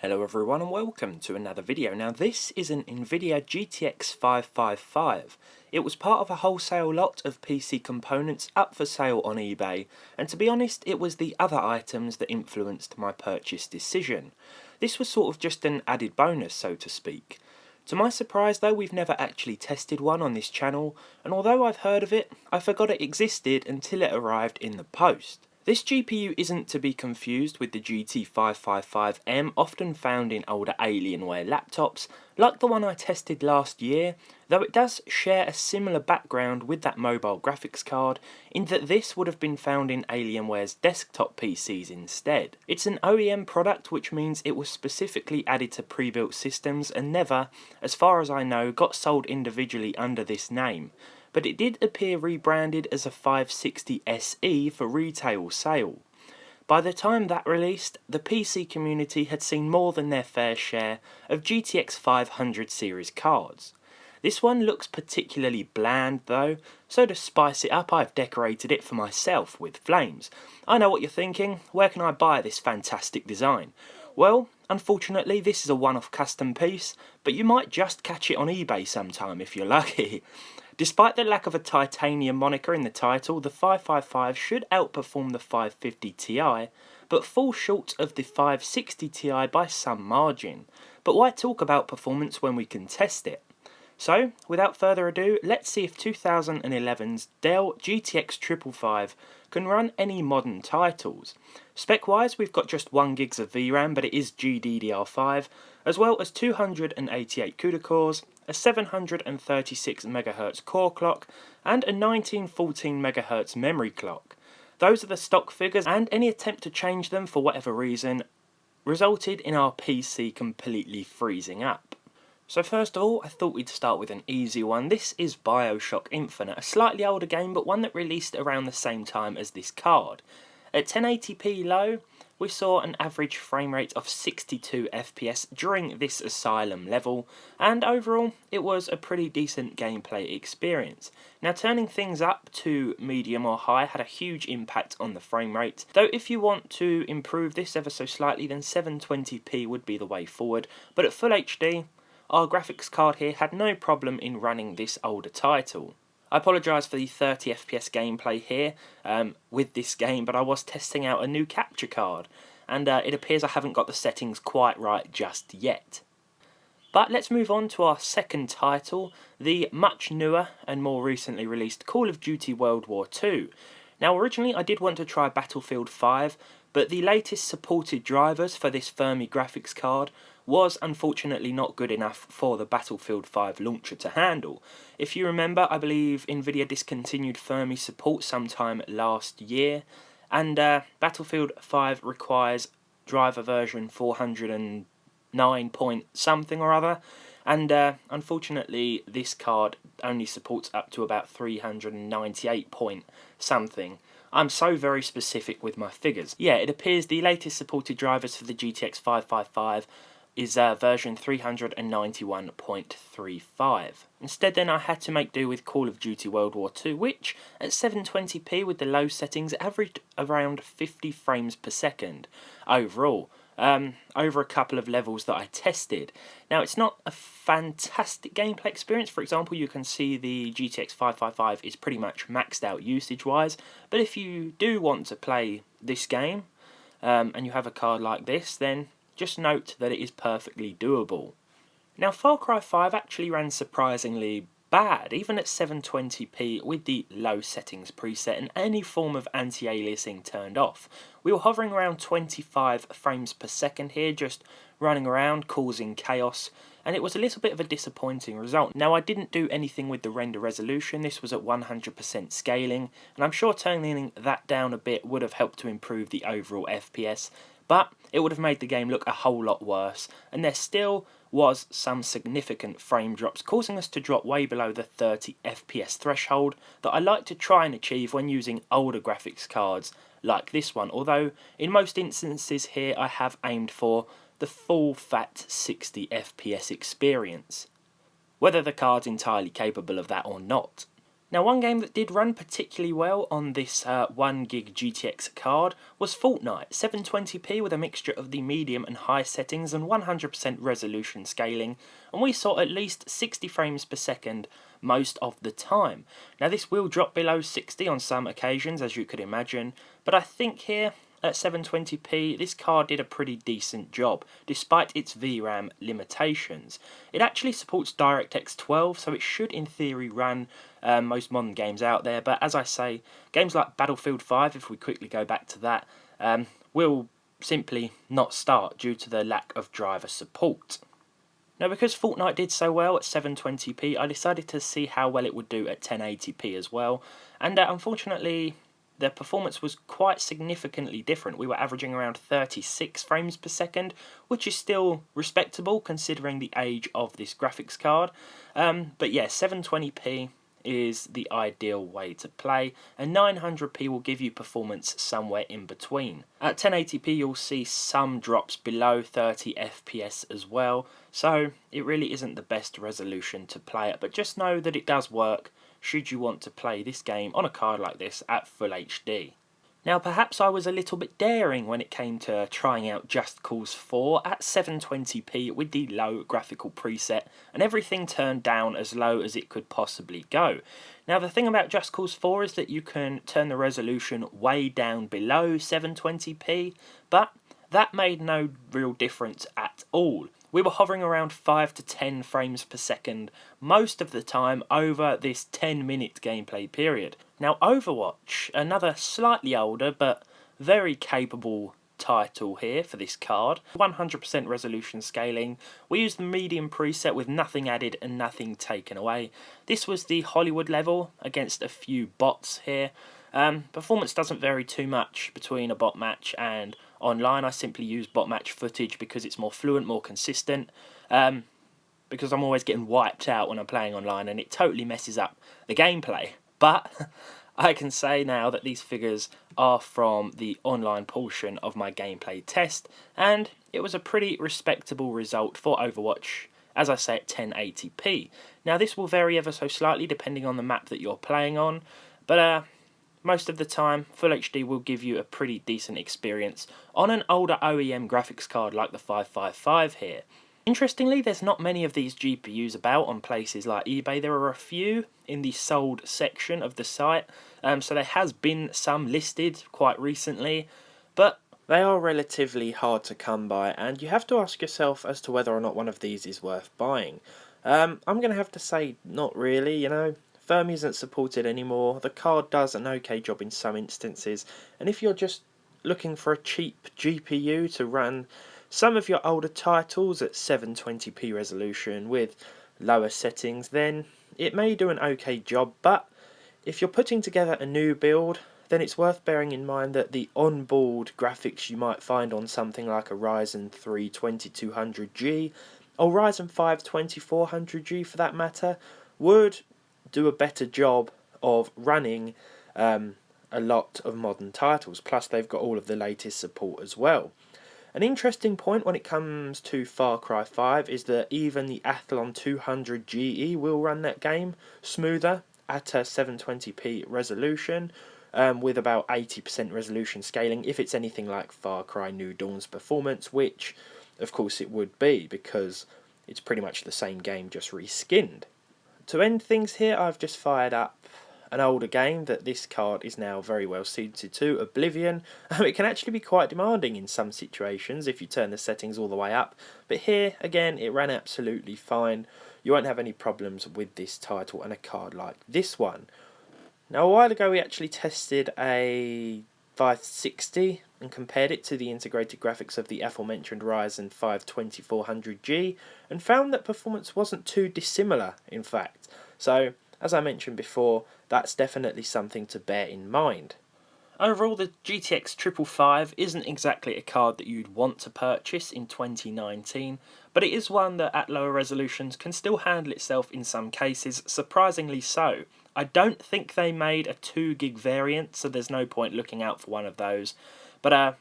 Hello everyone and welcome to another video. Now this is an NVIDIA GTX 555. It was part of a wholesale lot of PC components up for sale on eBay, and to be honest it was the other items that influenced my purchase decision. This was sort of just an added bonus, so to speak. To my surprise though, we've never actually tested one on this channel, and although I've heard of it, I forgot it existed until it arrived in the post. This GPU isn't to be confused with the GT555M often found in older Alienware laptops, like the one I tested last year, though it does share a similar background with that mobile graphics card, in that this would have been found in Alienware's desktop PCs instead. It's an OEM product, which means it was specifically added to pre-built systems and never, as far as I know, got sold individually under this name. But it did appear rebranded as a 560 SE for retail sale. By the time that released, the PC community had seen more than their fair share of GTX 500 series cards. This one looks particularly bland though, so to spice it up I've decorated it for myself with flames. I know what you're thinking, where can I buy this fantastic design? Well, unfortunately this is a one-off custom piece, but you might just catch it on eBay sometime if you're lucky. Despite the lack of a titanium moniker in the title, the 555 should outperform the 550 Ti, but fall short of the 560 Ti by some margin. But why talk about performance when we can test it? So, without further ado, let's see if 2011's Dell GTX 555 can run any modern titles. Spec-wise, we've got just 1 GB of VRAM, but it is GDDR5, as well as 288 CUDA cores, a 736 MHz core clock, and a 1914 MHz memory clock. Those are the stock figures, and any attempt to change them for whatever reason resulted in our PC completely freezing up. So first of all, I thought we'd start with an easy one. This is BioShock Infinite, a slightly older game, but one that released around the same time as this card. At 1080p low, we saw an average frame rate of 62 FPS during this Asylum level, and overall, it was a pretty decent gameplay experience. Now, turning things up to medium or high had a huge impact on the frame rate, though if you want to improve this ever so slightly, then 720p would be the way forward, but at full HD, our graphics card here had no problem in running this older title. I apologise for the 30 FPS gameplay here with this game, but I was testing out a new capture card, and it appears I haven't got the settings quite right just yet. But let's move on to our second title, the much newer and more recently released Call of Duty World War II. Now originally I did want to try Battlefield 5, but the latest supported drivers for this Fermi graphics card was unfortunately not good enough for the Battlefield 5 launcher to handle. If you remember, I believe NVIDIA discontinued Fermi support sometime last year, and Battlefield 5 requires driver version 409 point something or other, and unfortunately this card only supports up to about 398 point something. I'm so very specific with my figures. Yeah, it appears the latest supported drivers for the GTX 555 is version 391.35. Instead then I had to make do with Call of Duty World War II, which at 720p with the low settings averaged around 50 frames per second overall, over a couple of levels that I tested. Now it's not a fantastic gameplay experience. For example, you can see the GTX 555 is pretty much maxed out usage wise, but if you do want to play this game and you have a card like this, then just note that it is perfectly doable. Now Far Cry 5 actually ran surprisingly bad, even at 720p with the low settings preset and any form of anti-aliasing turned off. We were hovering around 25 frames per second here, just running around causing chaos, and it was a little bit of a disappointing result. Now I didn't do anything with the render resolution, this was at 100% scaling, and I'm sure turning that down a bit would have helped to improve the overall FPS, but it would have made the game look a whole lot worse, and there still was some significant frame drops, causing us to drop way below the 30 FPS threshold that I like to try and achieve when using older graphics cards like this one, although in most instances here I have aimed for the full fat 60 FPS experience, whether the card's entirely capable of that or not. Now, one game that did run particularly well on this 1GB GTX card was Fortnite, 720p with a mixture of the medium and high settings and 100% resolution scaling, and we saw at least 60 frames per second most of the time. Now, this will drop below 60 on some occasions, as you could imagine, but I think here at 720p, this card did a pretty decent job, despite its VRAM limitations. It actually supports DirectX 12, so it should in theory run most modern games out there, but as I say, games like Battlefield 5, if we quickly go back to that, will simply not start due to the lack of driver support. Now, because Fortnite did so well at 720p, I decided to see how well it would do at 1080p as well, and unfortunately the performance was quite significantly different. We were averaging around 36 frames per second, which is still respectable considering the age of this graphics card. But yeah, 720p is the ideal way to play, and 900p will give you performance somewhere in between. At 1080p you'll see some drops below 30 FPS as well, so it really isn't the best resolution to play at, but just know that it does work should you want to play this game on a card like this at full HD. Now, perhaps I was a little bit daring when it came to trying out Just Cause 4 at 720p with the low graphical preset and everything turned down as low as it could possibly go. Now, the thing about Just Cause 4 is that you can turn the resolution way down below 720p, but that made no real difference at all. We were hovering around 5 to 10 frames per second most of the time over this 10-minute gameplay period. Now, Overwatch, another slightly older but very capable title here for this card, 100% resolution scaling. We used the medium preset with nothing added and nothing taken away. This was the Hollywood level against a few bots here. Performance doesn't vary too much between a bot match and online. I simply use bot match footage because it's more fluent, more consistent, because I'm always getting wiped out when I'm playing online and it totally messes up the gameplay. But I can say now that these figures are from the online portion of my gameplay test, and it was a pretty respectable result for Overwatch, as I say, at 1080p. Now, this will vary ever so slightly depending on the map that you're playing on, but most of the time, Full HD will give you a pretty decent experience on an older OEM graphics card like the 555 here. Interestingly, there's not many of these GPUs about on places like eBay. There are a few in the sold section of the site, so there has been some listed quite recently, but they are relatively hard to come by, and you have to ask yourself as to whether or not one of these is worth buying. I'm going to have to say not really, you know. Firm isn't supported anymore. The card does an okay job in some instances, and if you're just looking for a cheap GPU to run some of your older titles at 720p resolution with lower settings, then it may do an okay job. But if you're putting together a new build, then it's worth bearing in mind that the onboard graphics you might find on something like a Ryzen 3 2200G or Ryzen 5 2400G for that matter would do a better job of running a lot of modern titles, plus they've got all of the latest support as well. An interesting point when it comes to Far Cry 5 is that even the Athlon 200 GE will run that game smoother at a 720p resolution, with about 80% resolution scaling if it's anything like Far Cry New Dawn's performance, which of course it would be because it's pretty much the same game just reskinned. To end things here, I've just fired up an older game that this card is now very well suited to, Oblivion. It can actually be quite demanding in some situations if you turn the settings all the way up, but here, again, it ran absolutely fine. You won't have any problems with this title and a card like this one. Now, a while ago we actually tested a 560 and compared it to the integrated graphics of the aforementioned Ryzen 5 2400G and found that performance wasn't too dissimilar, in fact. So, as I mentioned before, that's definitely something to bear in mind. Overall, the GTX 555 isn't exactly a card that you'd want to purchase in 2019, but it is one that at lower resolutions can still handle itself in some cases, surprisingly so. I don't think they made a 2GB variant, so there's no point looking out for one of those. But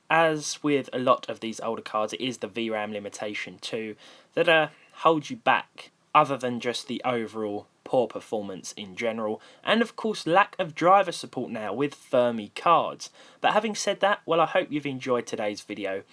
as with a lot of these older cards, it is the VRAM limitation too that holds you back, other than just the overall poor performance in general, and of course lack of driver support now with Fermi cards. But having said that, well, I hope you've enjoyed today's video.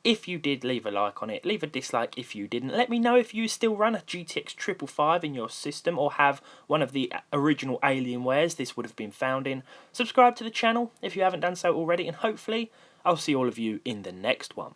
If you did, leave a like on it, leave a dislike if you didn't. Let me know if you still run a GTX 555 in your system or have one of the original Alienwares this would have been found in. Subscribe to the channel if you haven't done so already, and hopefully I'll see all of you in the next one.